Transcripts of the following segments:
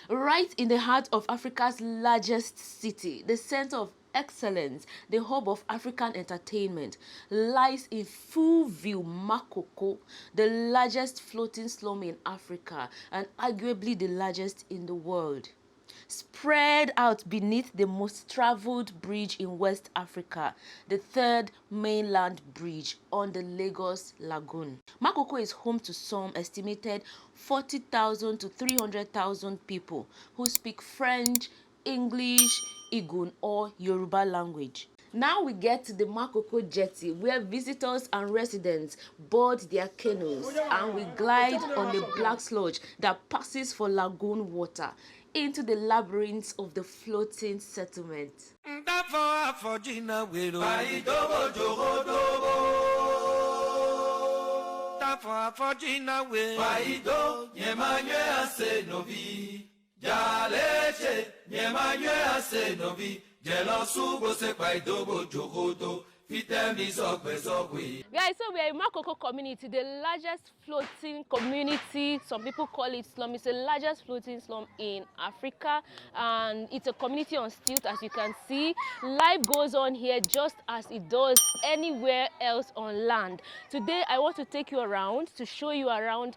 Right in the heart of Africa's largest city, the center of excellence, the hub of African entertainment, lies in full view Makoko, the largest floating slum in Africa and arguably the largest in the world. Spread out beneath the most traveled bridge in West Africa, the third mainland bridge on the Lagos Lagoon. Makoko is home to some estimated 40,000 to 300,000 people who speak French, English, Igun or Yoruba language. Now we get to the Makoko jetty where visitors and residents board their canoes and we glide on the black sludge that passes for lagoon water into the labyrinths of the floating settlement. Guys, so we are in Makoko community, the largest floating community. Some people call it slum. It's the largest floating slum in Africa, and it's a community on stilts, as you can see. Life goes on here just as it does anywhere else on land. Today, I want to take you around to show you around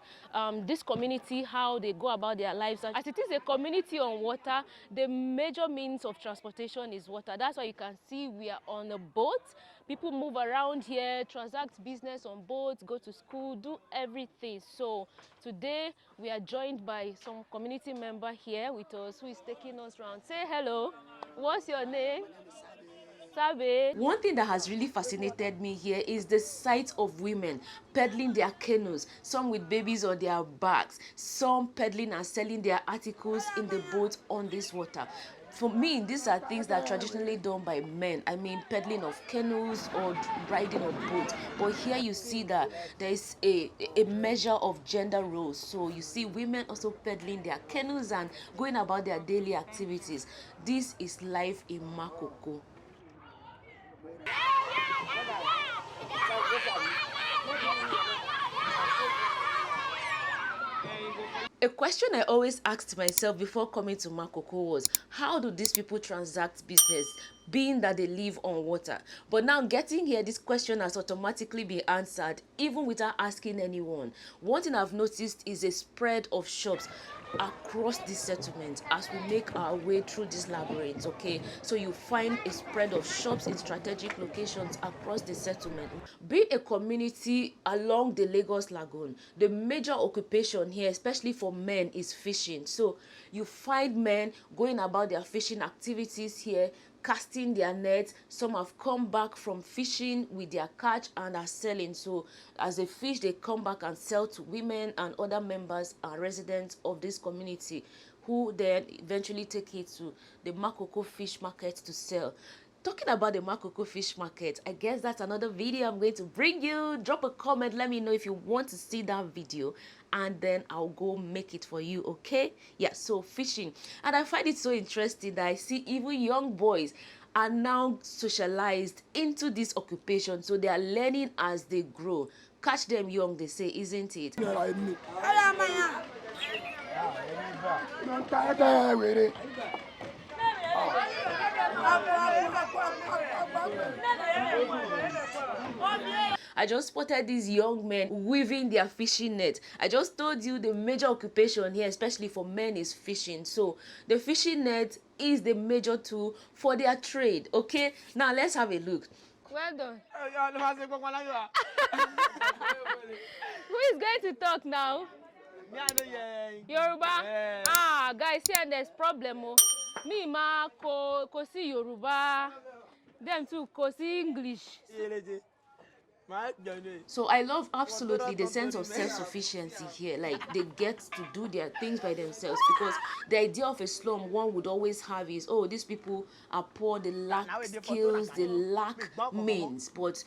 this community, how they go about their lives. As it is a community on water, the major means of transportation is water. That's why you can see we are on a boat. People move around here, transact business on boats, go to school, do everything. So today we are joined by some community member here with us who is taking us around. Say hello. What's your name? Sabe. One thing that has really fascinated me here is the sight of women peddling their canoes, some with babies on their backs, some peddling and selling their articles in the boat on this water. For me, these are things that are traditionally done by men. I mean, peddling of canoes or riding of boats. But here you see that there is a measure of gender roles. So you see women also peddling their canoes and going about their daily activities. This is life in Makoko. A question I always asked myself before coming to Makoko was, how do these people transact business, being that they live on water? But now getting here, this question has automatically been answered, even without asking anyone. One thing I've noticed is a spread of shops across this settlement as we make our way through this labyrinth. Okay, so you find a spread of shops in strategic locations across the settlement. Being a community along the Lagos Lagoon, the major occupation here, especially for men, is fishing. So you find men going about their fishing activities here, casting their nets. Some have come back from fishing with their catch and are selling. So as they fish, they come back and sell to women and other members and residents of this community, who then eventually take it to the Makoko fish market to sell. Talking about the Makoko fish market, I guess that's another video I'm going to bring you. Drop a comment, let me know if you want to see that video, and then I'll go make it for you, okay? Yeah, so fishing. And I find it so interesting that I see even young boys are now socialized into this occupation, so they are learning as they grow. Catch them young, they say, isn't it? I just spotted these young men weaving their fishing net. I just told you the major occupation here, especially for men, is fishing. So the fishing net is the major tool for their trade. Okay, now let's have a look. Well done. Who is going to talk now? Yoruba? Ah, guys, here there's problem. Me ma ko see Yoruba. Them too ko see English. So I love absolutely the sense of self-sufficiency here. Like, they get to do their things by themselves, because the idea of a slum one would always have is, oh, these people are poor, they lack skills, they lack means. But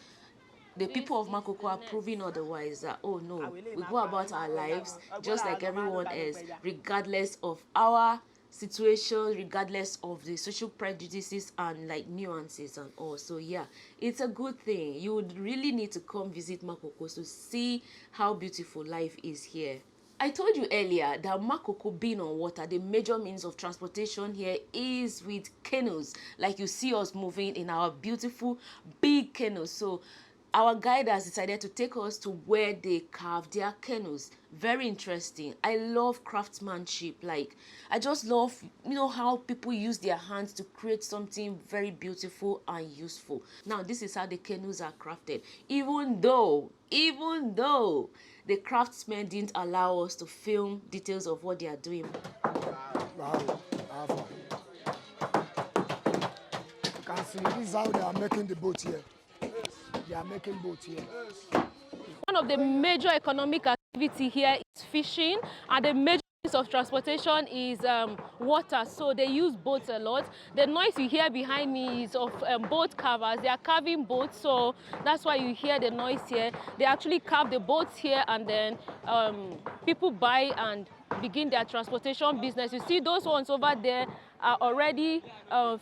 the people of Makoko are proving otherwise, that, oh no, we go about our lives just like everyone else, regardless of our situation, regardless of the social prejudices and like nuances and all. So yeah, it's a good thing. You would really need to come visit Makoko to see how beautiful life is here. I told you earlier that Makoko being on water, the major means of transportation here is with canoes. Like you see us moving in our beautiful big canoes. So our guide has decided to take us to where they carve their canoes. Very interesting. I love craftsmanship. Like, I just love, how people use their hands to create something very beautiful and useful. Now, this is how the canoes are crafted. Even though the craftsmen didn't allow us to film details of what they are doing. Wow. You can see this is how they are making the boat here. They are making boats here. One of the major economic activity here is fishing, and the major means of transportation is water. So they use boats a lot. The noise you hear behind me is of boat carvers. They are carving boats, so that's why you hear the noise here. They actually carve the boats here, and then people buy and begin their transportation business. You see those ones over there are already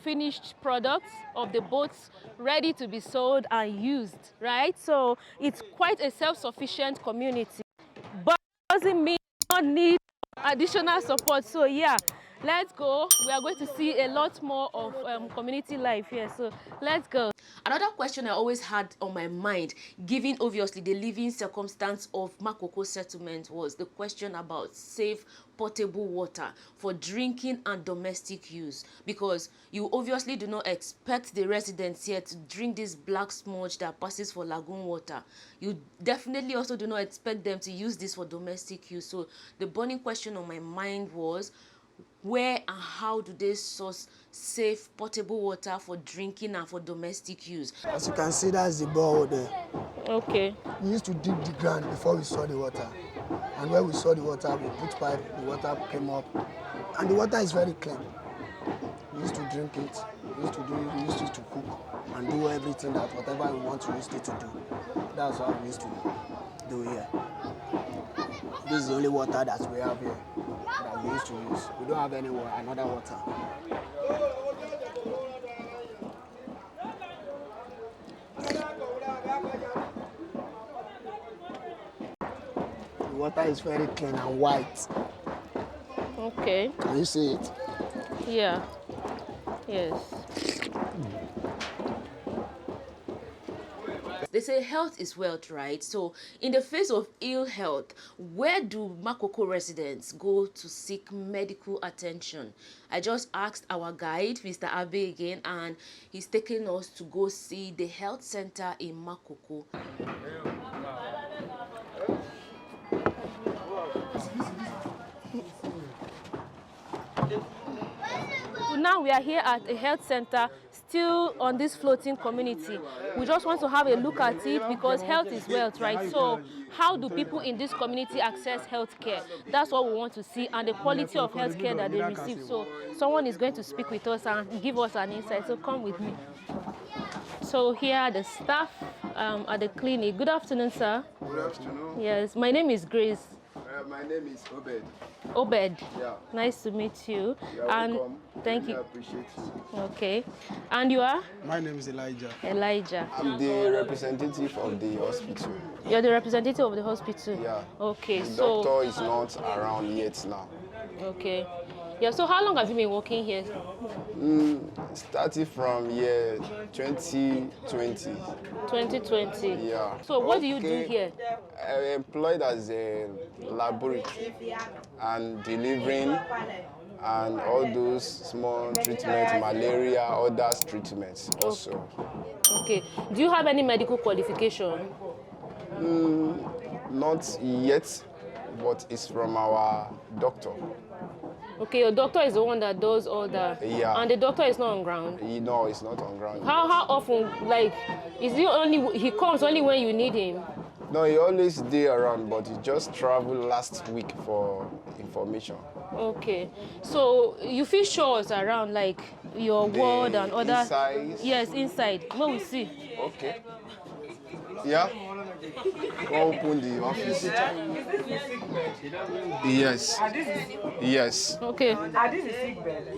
finished products of the boats ready to be sold and used, right? So it's quite a self-sufficient community, but it doesn't mean we don't need additional support. So yeah, let's go. We are going to see a lot more of community life here, so let's go. Another question I always had on my mind, given obviously the living circumstance of Makoko settlement, was the question about safe portable water for drinking and domestic use, because you obviously do not expect the residents here to drink this black smudge that passes for lagoon water. You definitely also do not expect them to use this for domestic use. So the burning question on my mind was, where and how do they source safe portable water for drinking and for domestic use? As you can see, that's the borehole there. Okay. We used to dig the ground before we saw the water. And when we saw the water, we put pipe, the water came up. And the water is very clean. We used to drink it, we used it to cook and do everything that whatever we want to use it to do. That's what we used to do here. This is the only water that we have here that we used to use. We don't have any another water. The water is very clean and white. Okay. Can you see it? Yeah. Yes. They say health is wealth, right? So in the face of ill health, where do Makoko residents go to seek medical attention? I just asked our guide, Mr. Abe, again, and he's taking us to go see the health center in Makoko. So now we are here at a health center, still on this floating community. We just want to have a look at it because health is wealth, right? So how do people in this community access health care? That's what we want to see, and the quality of health care that they receive. So someone is going to speak with us and give us an insight. So come with me. So here are the staff at the clinic. Good afternoon, sir. Good afternoon. Yes, my name is Grace. My name is Obed. Obed. Yeah. Nice to meet you. You're and welcome. Thank Really you. Appreciate it. Okay. And you are? My name is Elijah. Elijah. I'm the representative of the hospital. You're the representative of the hospital? Yeah. Okay, The so... doctor is not around yet now. Okay. Yeah, so how long have you been working here? Starting from year 2020. 2020? Yeah. So what do you do Okay. here? I'm employed as a laboratory and delivering and all those small treatments, malaria, other treatments also. Okay. Do you have any medical qualification? Not yet, but it's from our doctor. Okay, your doctor is the one that does all that. Yeah. And the doctor is not on ground. No, it's not on ground. How often, like, is he comes only when you need him? No, he always there around, but he just traveled last week for information. Okay. So you feel shows around, like your ward and other... Inside? Yes, inside. Where we see. Okay. Yeah? Open the office. Yes. Yes. Okay.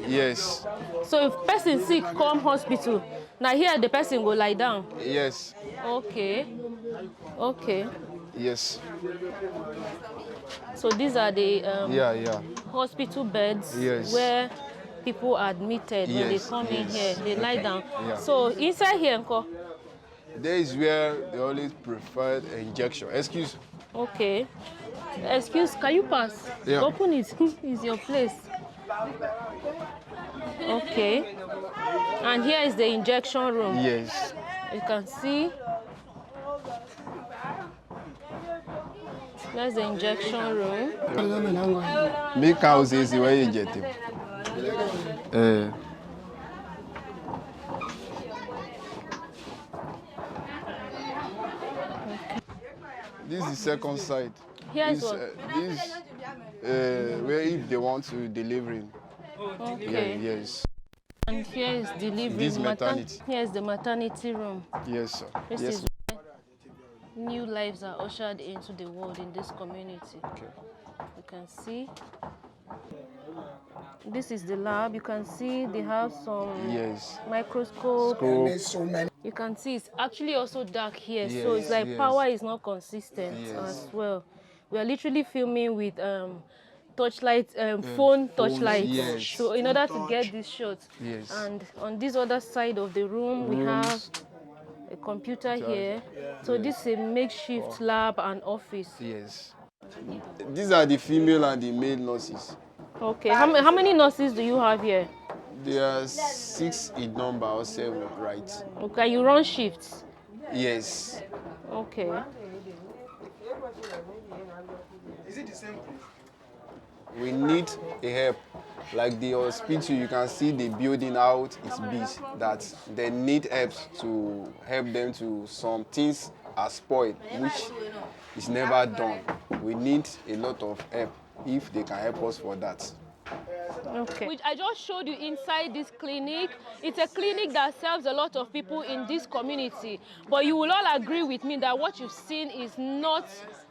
Yes. So if person sick come hospital, now here the person go lie down. Yes. Okay. Okay. Yes. So these are the Yeah. hospital beds Yes. where people are admitted when they Yes, come in yes. here. They lie down. Yeah. So inside here, Nko. There is where they always prefer injection. Excuse. Okay. Excuse, can you pass? Yeah. Open it. It's your place. Okay. And here is the injection room. Yes. You can see. That's the injection room. Make house is where you get him. This is the second side. Here's This, what? where if they want to deliver him. Okay. Yeah, yes. And here is delivery. This maternity. Here is the maternity room. Yes, sir. This Yes. is where new lives are ushered into the world in this community. Okay. You can see. This is the lab. You can see they have some Yes. microscope. There's so many. You can see it's actually also dark here, so Yes, it's like yes. power is not consistent Yes. as well. We are literally filming with torchlight, phone torchlight. yes. So in order to get this shot, Yes. and on this other side of the room, we have a computer here. So this is a makeshift lab and office. Yes. These are the female and the male nurses. Okay, how many nurses do you have here? There are 6 in number or 7, right? Okay, you run shifts. Yes. Okay. We need a help. Like the hospital, you can see the building out is big. That they need help to help them to some things are spoiled, which is never done. We need a lot of help if they can help us for that. Okay. Which I just showed you inside this clinic. It's a clinic that serves a lot of people in this community. But you will all agree with me that what you've seen is not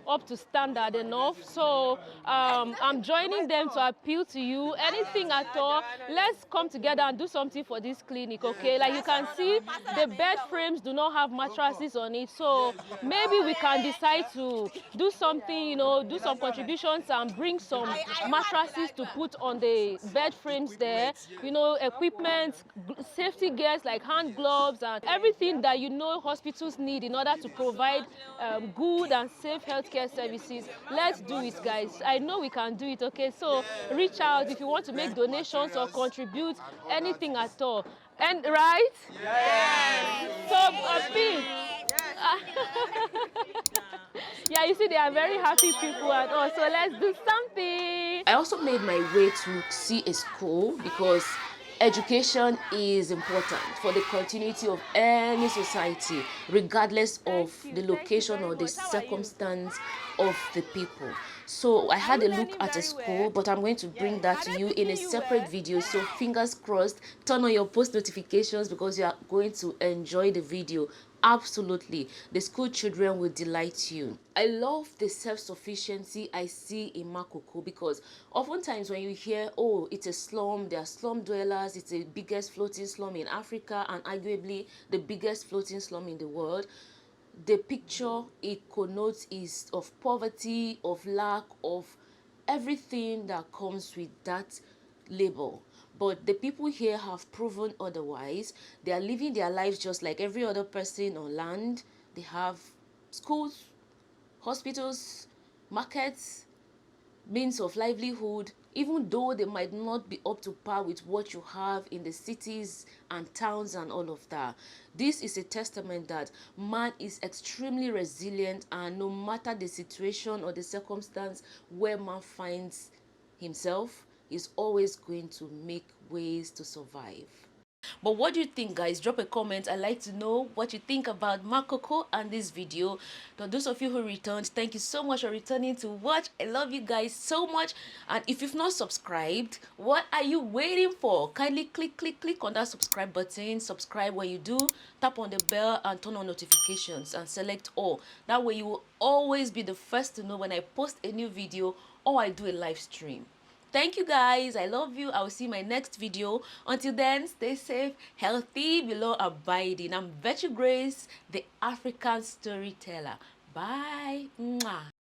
up to standard enough. So I'm joining them to appeal to you. Anything at all, let's come together and do something for this clinic, okay? Like you can see, the bed frames do not have mattresses on it. So maybe we can decide to do something, you know, do some contributions and bring some mattresses to put on the bed frames there. You know, equipment, safety gears like hand gloves and everything that you know hospitals need in order to provide good and safe healthcare services. Let's do it, guys. I know we can do it, okay? So reach out if you want to make donations or contribute anything at all. And right? Yes. So appeal. Yeah, you see, they are very happy people and all. So let's do something. I also made my way to see a school because education is important for the continuity of any society, regardless of the location or the circumstance of the people. So I had a look at a school, but I'm going to bring that to you in a separate video. So fingers crossed, turn on your post notifications because you are going to enjoy the video. Absolutely, the school children will delight you. I love the self-sufficiency I see in Makoko because oftentimes when you hear, oh, it's a slum, there are slum dwellers, it's the biggest floating slum in Africa and arguably the biggest floating slum in the world, the picture it connotes is of poverty, of lack, of everything that comes with that label. But the people here have proven otherwise. They are living their lives just like every other person on land. They have schools, hospitals, markets, means of livelihood, even though they might not be up to par with what you have in the cities and towns and all of that. This is a testament that man is extremely resilient, and no matter the situation or the circumstance where man finds himself, is always going to make ways to survive. But what do you think, guys? Drop a comment. I'd like to know what you think about Makoko and this video. To those of you who returned, thank you so much for returning to watch. I love you guys so much. And if you've not subscribed, what are you waiting for? Kindly click on that subscribe button. Subscribe. When you do, tap on the bell and turn on notifications and select all. That way you will always be the first to know when I post a new video or I do a live stream. Thank you, guys. I love you. I will see you in my next video. Until then, stay safe, healthy, below abiding. I'm Virtue Grace, the African storyteller. Bye. Mwah.